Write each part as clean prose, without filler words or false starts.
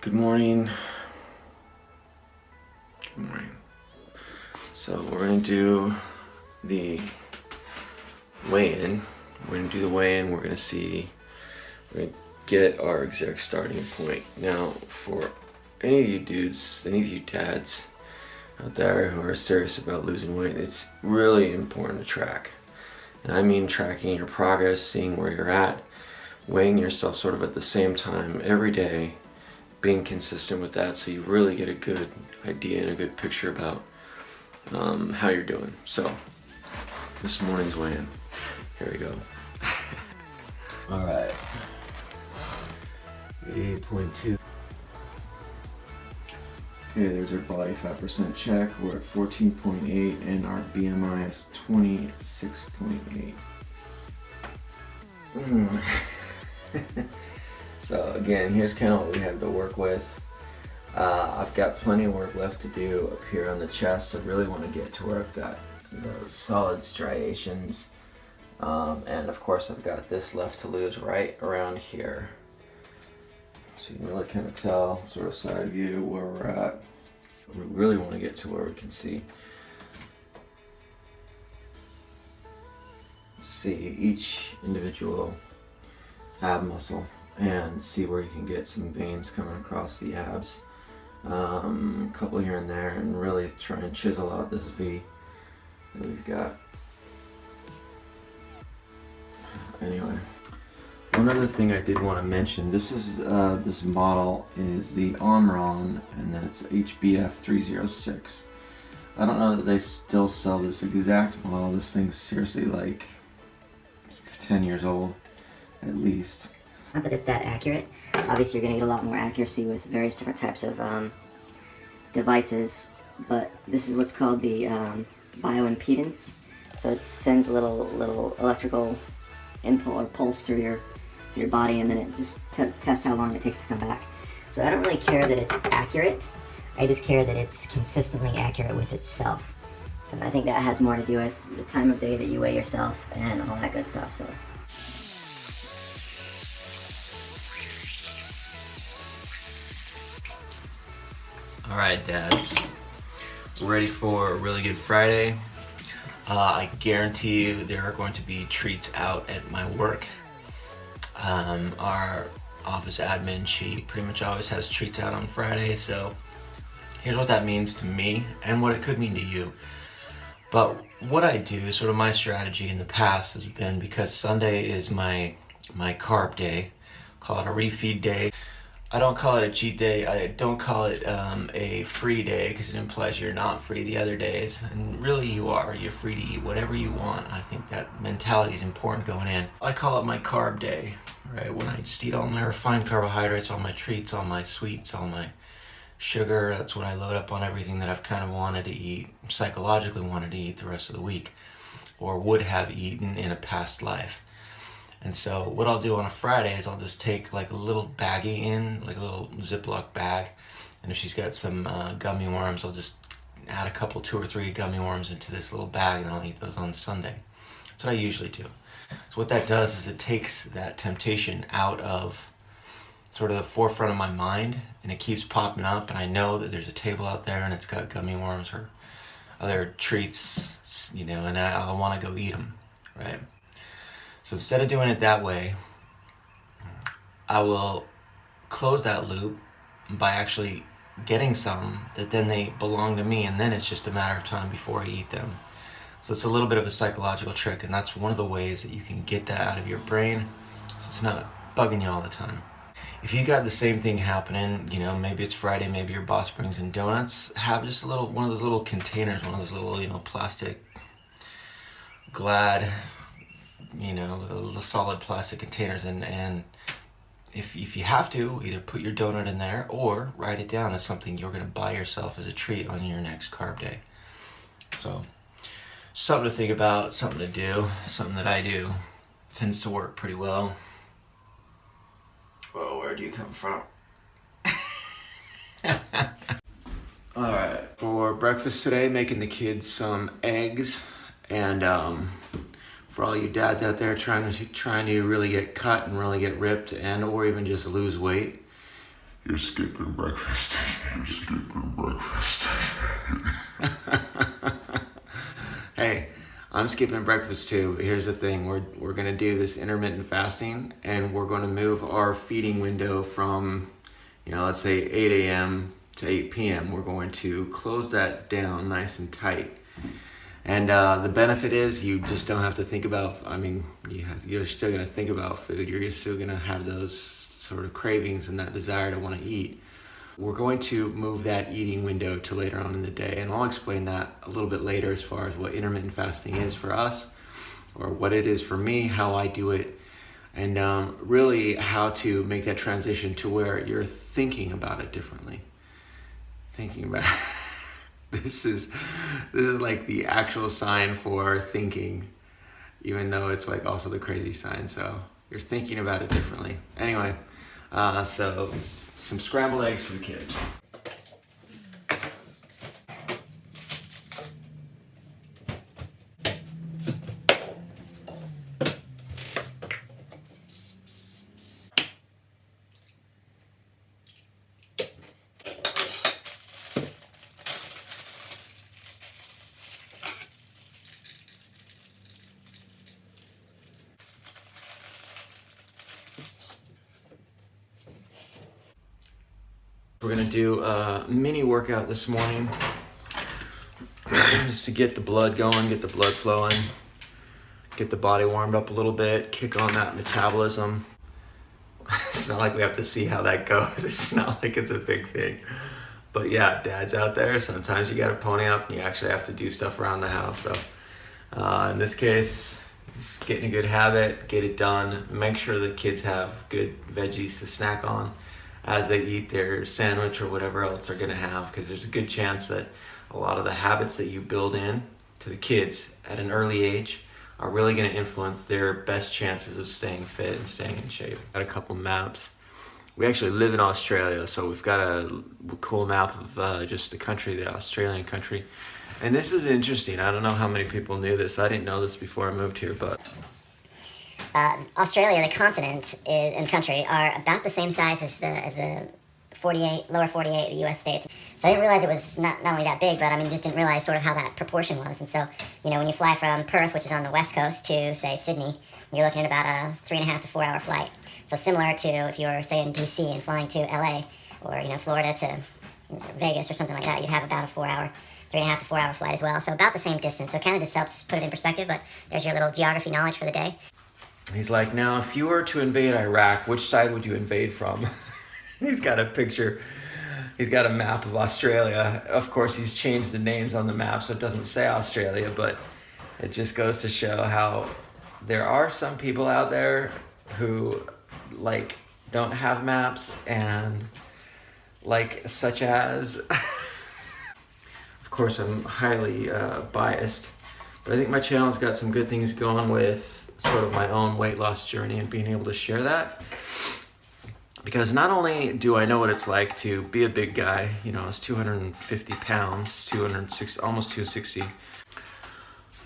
Good morning. Good morning. So we're gonna do the weigh-in. We're gonna see, we're gonna get our exact starting point. Now, for any of you dudes, any of you dads out there who are serious about losing weight, it's really important to track. And I mean tracking your progress, seeing where you're at, weighing yourself sort of at the same time every day, being consistent with that so you really get a good idea and a good picture about how you're doing. So, this morning's weigh-in. Here we go. All right. 88.2. Okay, there's our body fat percent check. We're at 14.8 and our BMI is 26.8. So again, here's kind of what we have to work with. I've got plenty of work left to do up here on the chest. I really want to get to where I've got those solid striations. And of course I've got this left to lose right around here. So you can really kind of tell, sort of side view, where we're at. We really want to get to where we can see each individual ab muscle and see where you can get some veins coming across the abs. A couple here and there, and really try and chisel out this V that we've got. Anyway, one other thing I did want to mention, this is this model is the Omron, and then it's HBF 306. I don't know that they still sell this exact model. This thing's seriously like 10 years old at least. Not that it's that accurate. Obviously you're going to get a lot more accuracy with various different types of devices, but this is what's called the bioimpedance. So it sends a little electrical impulse or pulse through your body, and then it just tests how long it takes to come back. So I don't really care that it's accurate. I just care that it's consistently accurate with itself. So I think that has more to do with the time of day that you weigh yourself and all that good stuff. So. All right, dads, we're ready for a really good Friday. I guarantee you there are going to be treats out at my work. Our office admin, she pretty much always has treats out on Friday, so here's what that means to me and what it could mean to you. But what I do, sort of my strategy in the past has been, because Sunday is my carb day, call it a refeed day. I don't call it a cheat day. I don't call it a free day, because it implies you're not free the other days. And really you are. You're free to eat whatever you want. I think that mentality is important going in. I call it my carb day, right? When I just eat all my refined carbohydrates, all my treats, all my sweets, all my sugar. That's when I load up on everything that I've kind of wanted to eat, psychologically wanted to eat the rest of the week, or would have eaten in a past life. And so what I'll do on a Friday is I'll just take like a little baggie in, like a little Ziploc bag. And if she's got some gummy worms, I'll just add a couple, 2 or 3 gummy worms into this little bag, and I'll eat those on Sunday. That's what I usually do. So what that does is it takes that temptation out of sort of the forefront of my mind, and it keeps popping up, and I know that there's a table out there and it's got gummy worms or other treats, you know, and I want to go eat them, right? So instead of doing it that way, I will close that loop by actually getting some that then they belong to me, and then it's just a matter of time before I eat them. So it's a little bit of a psychological trick, and that's one of the ways that you can get that out of your brain, so it's not bugging you all the time. If you got the same thing happening, you know, maybe it's Friday, maybe your boss brings in donuts, have just one of those little containers, one of those little, you know, plastic Glad, you know, the solid plastic containers, and if you have to, either put your donut in there or write it down as something you're going to buy yourself as a treat on your next carb day. So something to think about, something to do, something that I do. Tends to work pretty well. Whoa, where do you come from? Alright, for breakfast today, making the kids some eggs, and for all you dads out there trying to really get cut and really get ripped, and or even just lose weight, You're skipping breakfast. You're skipping breakfast. Hey, I'm skipping breakfast too. Here's the thing, we're gonna do this intermittent fasting, and we're gonna move our feeding window from, let's say 8 a.m. to 8 p.m. We're going to close that down nice and tight. And the benefit is you just don't have to think about, you're still gonna think about food. You're still gonna have those sort of cravings and that desire to want to eat. We're going to move that eating window to later on in the day, and I'll explain that a little bit later as far as what intermittent fasting is for us, or what it is for me, how I do it, and really how to make that transition to where you're thinking about it differently. Thinking about this is like the actual sign for thinking, even though it's like also the crazy sign. So you're thinking about it differently. Anyway, so some scrambled eggs for the kids. We're gonna do a mini workout this morning just to get the blood going, get the blood flowing, get the body warmed up a little bit, kick on that metabolism. It's not like we have to see how that goes. It's not like it's a big thing. But yeah, dads out there, sometimes you gotta pony up and you actually have to do stuff around the house. So in this case, just get in a good habit, get it done, make sure the kids have good veggies to snack on as they eat their sandwich or whatever else they're gonna have, because there's a good chance that a lot of the habits that you build in to the kids at an early age are really gonna influence their best chances of staying fit and staying in shape. Got a couple maps. We actually live in Australia, so we've got a cool map of just the country, the Australian country. And this is interesting. I don't know how many people knew this. I didn't know this before I moved here, but Australia, the continent and country, are about the same size as the lower 48, the U.S. states. So I didn't realize it was not only that big, but just didn't realize sort of how that proportion was. And so, when you fly from Perth, which is on the west coast, to, say, Sydney, you're looking at about a 3.5 to 4 hour flight. So similar to if you're, say, in D.C. and flying to L.A. or, Florida to Vegas or something like that, you'd have about a 3.5 to 4 hour flight as well. So about the same distance. So it kind of just helps put it in perspective, but there's your little geography knowledge for the day. he's like, now if you were to invade Iraq, which side would you invade from? He's got a picture. He's got a map of Australia. Of course, he's changed the names on the map so it doesn't say Australia, but it just goes to show how there are some people out there who don't have maps, and such as of course I'm highly biased, but I think my channel's got some good things going with sort of my own weight loss journey and being able to share that. Because not only do I know what it's like to be a big guy, I was 250 pounds, 206, almost 260.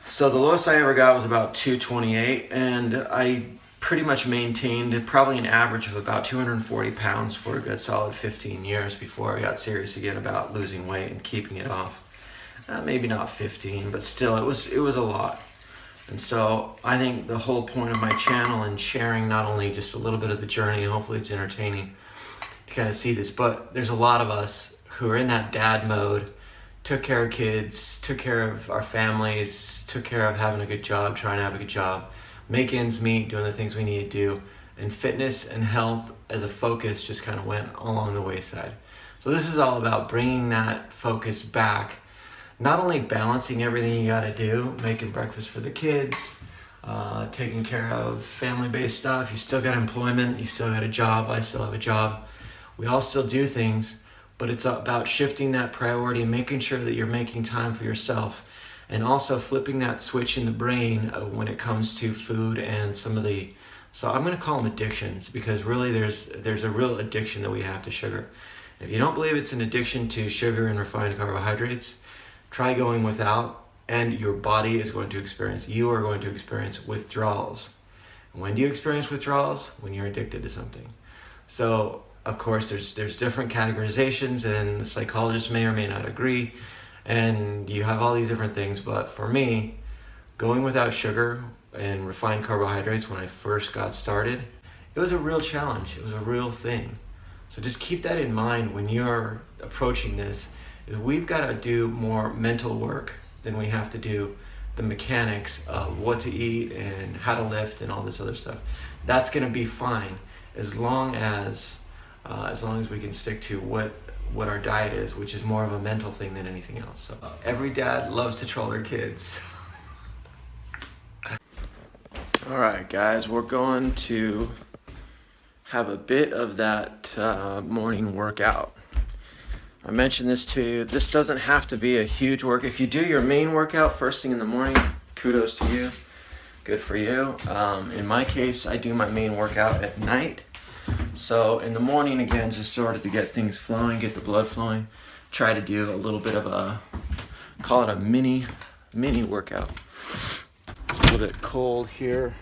So the lowest I ever got was about 228, and I pretty much maintained probably an average of about 240 pounds for a good solid 15 years before I got serious again about losing weight and keeping it off. Maybe not 15, but still it was a lot. And so I think the whole point of my channel and sharing not only just a little bit of the journey, and hopefully it's entertaining to kind of see this, but there's a lot of us who are in that dad mode, took care of kids, took care of our families, took care of having a good job, trying to have a good job, make ends meet, doing the things we need to do, and fitness and health as a focus just kind of went along the wayside. So this is all about bringing that focus back. Not only balancing everything you gotta do, making breakfast for the kids, taking care of family-based stuff. You still got employment, you still got a job, I still have a job. We all still do things, but it's about shifting that priority and making sure that you're making time for yourself, and also flipping that switch in the brain when it comes to food and some of the, so I'm gonna call them addictions, because really there's a real addiction that we have to sugar. If you don't believe it's an addiction to sugar and refined carbohydrates, try going without, and your body is going to experience, you are going to experience withdrawals. And when do you experience withdrawals? When you're addicted to something. So Of course, there's different categorizations, and the psychologists may or may not agree, and you have all these different things. But for me, going without sugar and refined carbohydrates when I first got started, it was a real challenge. It was a real thing. So just keep that in mind when you're approaching this. Is we've got to do more mental work than we have to do the mechanics of what to eat and how to lift and all this other stuff. That's going to be fine as long as we can stick to what our diet is, which is more of a mental thing than anything else. So every dad loves to troll their kids. All right, guys, we're going to have a bit of that morning workout. I mentioned this to you. This doesn't have to be a huge work. If you do your main workout first thing in the morning, kudos to you. Good for you. In my case, I do my main workout at night. So in the morning, again, just sort of to get things flowing, get the blood flowing, try to do a little bit of a, call it a mini workout. A little bit cold here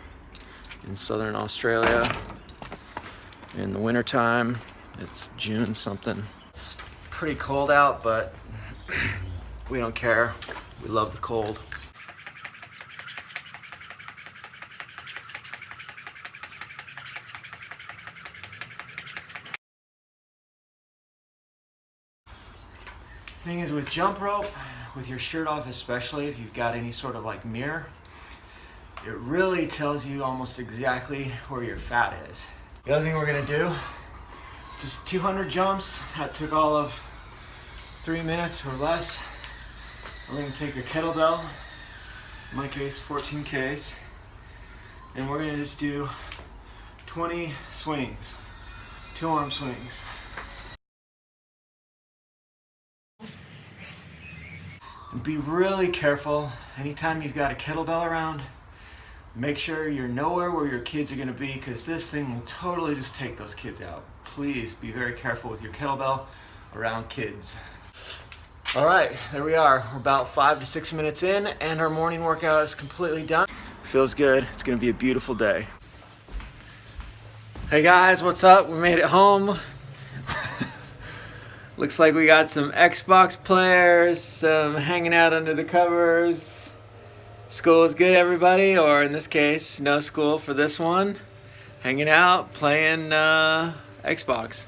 in southern Australia. In the wintertime, it's June something. It's pretty cold out, but we don't care. We love the cold. Thing is with jump rope, with your shirt off especially, if you've got any sort of like mirror, it really tells you almost exactly where your fat is. The other thing we're gonna do, just 200 jumps. That took all of 3 minutes or less. We're gonna take a kettlebell, in my case 14 Ks, and we're gonna just do 20 swings, 2 arm swings. And be really careful anytime you've got a kettlebell around. Make sure you're nowhere where your kids are going to be, because this thing will totally just take those kids out. Please be very careful with your kettlebell around kids. All right, there we are. We're about 5 to 6 minutes in, and our morning workout is completely done. Feels good. It's going to be a beautiful day. Hey guys, what's up? We made it home. Looks like we got some Xbox players, some hanging out under the covers. School is good, everybody, or in this case, no school for this one. Hanging out, playing Xbox.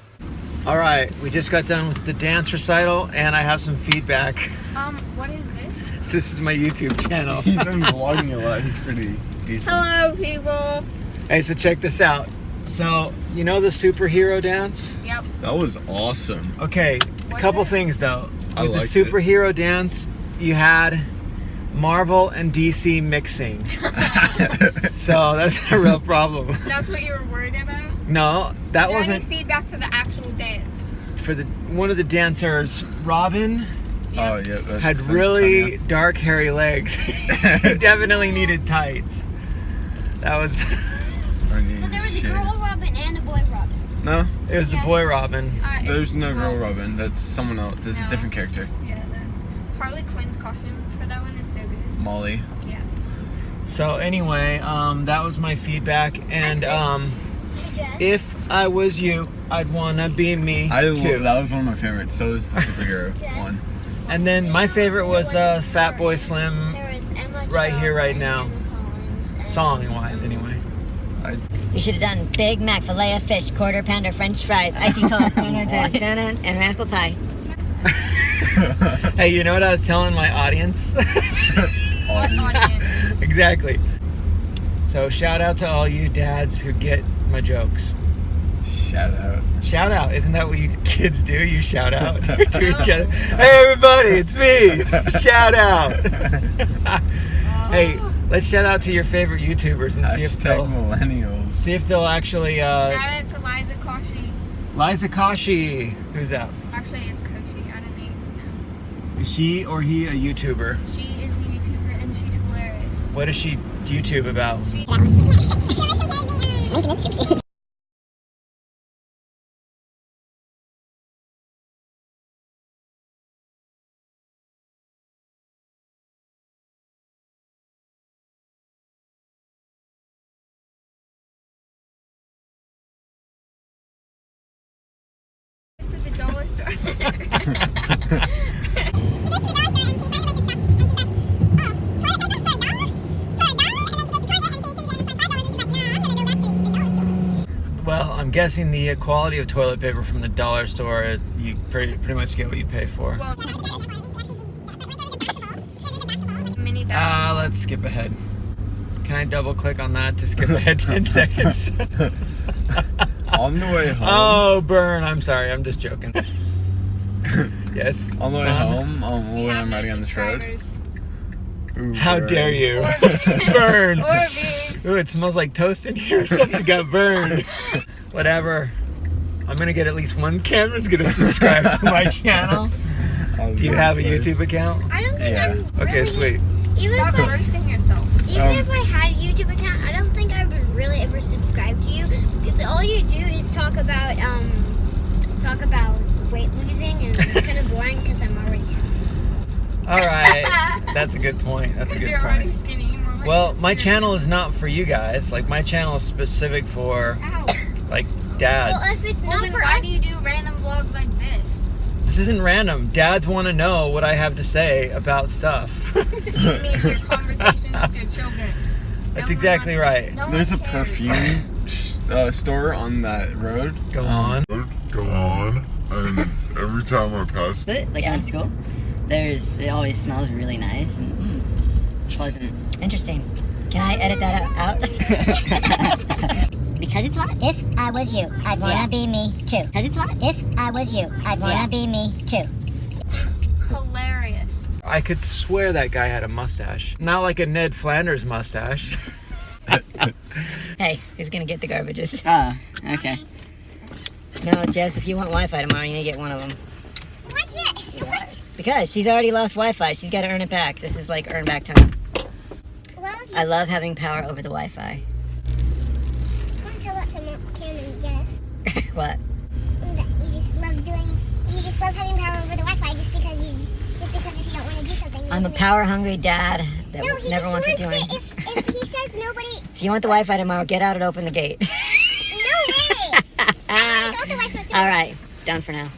All right, we just got done with the dance recital, and I have some feedback. What is this? This is my YouTube channel. He's been vlogging a lot. He's pretty decent. Hello, people. Hey, so check this out. So, you know the superhero dance? Yep. That was awesome. Okay, a couple things though. I With the liked it. superhero dance, you had Marvel and DC mixing. So that's a real problem. That's what you were worried about? No, that Is there wasn't any feedback for the actual dance? for the one of the dancers, Robin, Oh yeah. That's had some really Tanya. dark hairy legs. He definitely needed tights. That was But there was a girl Robin and a boy Robin. No, it was the boy Robin. there's no well, girl Robin. That's someone else. That's No. a different character. Yeah, the Harley Quinn's costume for that one is so good. Molly. Yeah. So anyway, that was my feedback, and Hey, Jess. if I was you, I'd wanna be me I too. that was one of my favorites. So is the superhero Yes. one. And then my favorite was Fatboy Slim, There was Emma right here, right Cho now. and Emma Collins and- song-wise anyway. You should have done Big Mac, filet of fish, quarter pounder, French fries, icy cold, and apple pie. Hey, you know what I was telling my audience? What audience? Exactly. So shout out to all you dads who get my jokes. Shout out. Shout out, isn't that what you kids do? You shout out to each other. Hey everybody, it's me. Shout out. Hey, let's shout out to your favorite YouTubers and Hashtag millennials. see if they'll actually Shout out to Liza Koshy. Liza Koshy. Who's that? Actually, it's Koshy. I don't even know. Is she or he a YouTuber? She is a YouTuber and she's hilarious. What does she YouTube about? She store. Well, I'm guessing the quality of toilet paper from the dollar store, you pretty much get what you pay for. Well, mini basketball. Let's skip ahead. Can I double click on that to skip ahead 10 seconds? On the way home. Oh, burn. I'm sorry. I'm just joking. Yes. On the way son. home, We when have I'm no riding on this road. subscribers. Ooh, How burn. dare you? Or- Burn. Or bees. Ooh, it smells like toast in here. Something got burned. Whatever. I'm gonna get at least one camera's gonna subscribe to my channel. Do you have a YouTube account? I don't think Yeah. I'm Okay, really, sweet. Even Stop if I, roasting yourself. even if I had a YouTube account, I don't think I would really ever subscribe to you because all you do is talk about weight losing, and it's kind of boring because I'm already. All right. That's a good point. That's a Because good you're already point. skinny. More like Well, this. my channel is not for you guys. Like, my channel is specific for, Ow. like, dads. Well, if it's Well, not then for why us, do you do random vlogs like this? This isn't random. Dads want to know what I have to say about stuff. You mean your conversations with your children. That's No exactly one wants- right. no one There's a cares. perfume store on that road. Go on. Go on, and every time I pass It, like on school, it always smells really nice and it's pleasant. Interesting. Can I edit that out? Because it's hot. If I was you, I'd wanna be me too. Because it's hot. If I was you, I'd wanna be me too. Hilarious. I could swear that guy had a mustache. Not like a Ned Flanders mustache. Hey, who's gonna get the garbages? Oh, okay. No, Jess, if you want Wi-Fi tomorrow, you need to get one of them. what's this? What? Because she's already lost Wi-Fi. She's got to earn it back. This is like earn back time. Well, I love having power over the Wi-Fi. I want to tell that to Cam and Jess. What? That you just love having power over the Wi-Fi just because if you don't want to do something. I'm a power-hungry dad that No, he never just wants to wants do anything. If he says nobody, If you want the Wi-Fi tomorrow, get out and open the gate. no way. I got the Wi-Fi too. All right, done for now.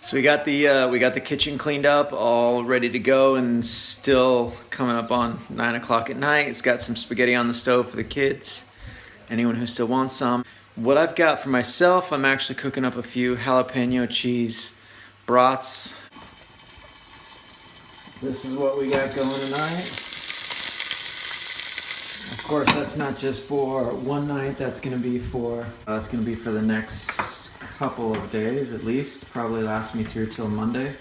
So we got the kitchen cleaned up, all ready to go, and still coming up on 9 o'clock at night. It's got some spaghetti on the stove for the kids. Anyone who still wants some. What I've got for myself, I'm actually cooking up a few jalapeno cheese brats. This is what we got going tonight. Of course, that's not just for one night. That's gonna be for the next couple of days at least. Probably last me through till Monday.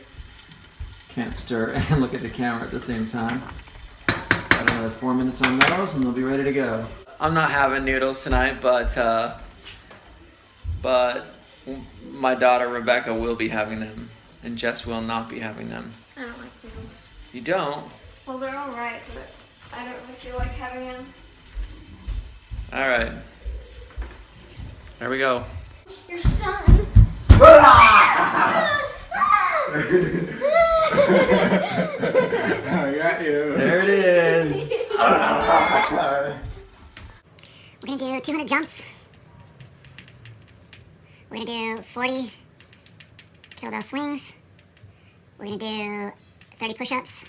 Can't stir and look at the camera at the same time. Got another 4 minutes on those, and they'll be ready to go. I'm not having noodles tonight, but my daughter Rebecca will be having them, and Jess will not be having them. I don't like noodles. You don't? Well, they're alright, but I don't really feel like having them. All right. There we go. Your son. I got you. There it is. We're gonna do 200 jumps. We're gonna do 40 kettlebell swings. We're gonna do 30 push-ups.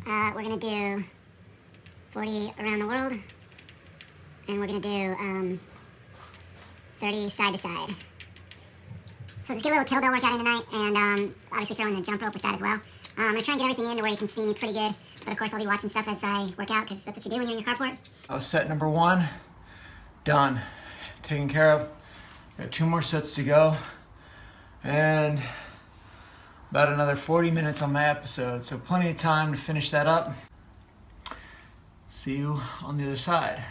We're gonna do 40 around the world. And we're gonna do 30 side to side. So just get a little kettlebell workout in tonight, and obviously throw in the jump rope with that as well. I'm gonna try and get everything in to where you can see me pretty good, but of course I'll be watching stuff as I work out, because that's what you do when you're in your carport. That was set number 1. Done. Taken care of. Got 2 more sets to go. And about another 40 minutes on my episode. So plenty of time to finish that up. See you on the other side.